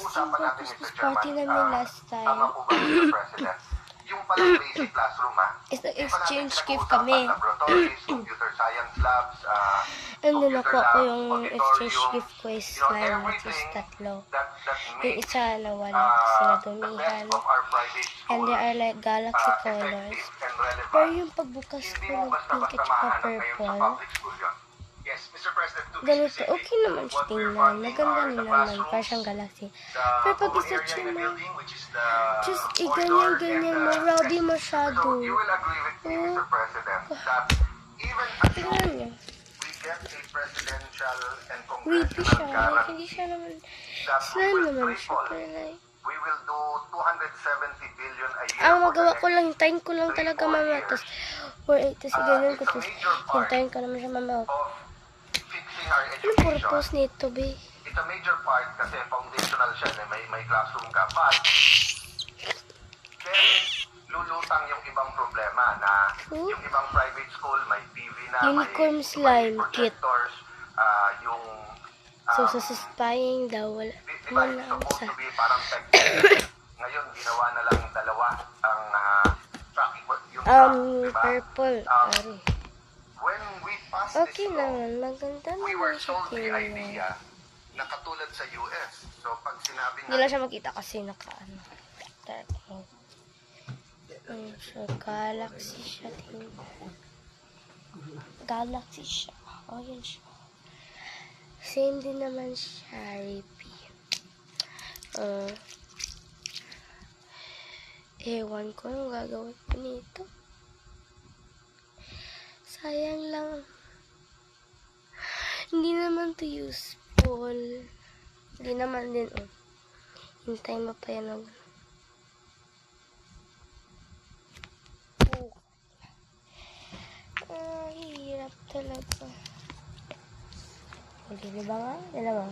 pag-uusapan natin, Christmas Mr. party Chairman, namin last tama time. po ba, Mr. President? Yung palang basic classroom, Is Hindi pa natin exchange gift pinag-uusapan kami. laboratories, computer science labs, And then computer nakuha ko labs, yung exchange auditorium, gift ko is you know, 9, which is everything tatlo. that Yung makes isa nawala kasi the nadumihan. best of our private And schools there are like galaxy colors. effective and relevant. Pero yung pagbukas Hindi ko mo ng pink basta-basta at saka mahanap ngayon sa purple, public school yun. Yes, Mr. President, to be ganito, specific, okay naman siya what we're tingnan. funding Maganda are rin the naman. classrooms, Parang siyang galaxy. the Pero pag common isa area in siya the na, building, which is the just corridor iganyan-ganyan and mo, the rowdy desk. masyado. So, you will agree with me, Mr. President, that even Tingnan assuming niyo. we get a presidential and Creepy congressional siya. Like, guarantee hindi siya naman, that we slime will naman siya. triple, Pero like, we will do 270 billion a year ang for the magawa ko next lang, hintayin ko lang 3-4 talaga mama. years. Tapos, 4-8, tapos ganyan ko. It's a Tapos, major part hintayin ko naman siya mama. of fixing our Ano education. purpose nito, be? It's a major part kasi foundational siya na may classroom ka. But, then, lulutang yung ibang problema na yung ibang private school may TV na, Unicorn may slime kit. projectors, yung So, sa spying daw, wala. di ba, Wala it's ang supposed sa. to be parang tech. Ngayon, ginawa na lang dalawa ang tracking, yung diba? Purple. Ari. When we passed Okay this law, naman. Maganda we naman were siya sold the tingnan. idea na katulad sa US. So, pag sinabing Hindi lang siya makita kasi naka-ano. Dark mode. So, galaxy siya tingnan. Galaxy siya. Oh, yun siya. Same din naman siya, Rippy. Ewan ko yung gagawin ko nito. Sayang lang. Hindi naman to useful. Hindi naman din, oh. Hintayin mo pa yan, oh. Hirap talaga. Okay, diba nga? Yan naman.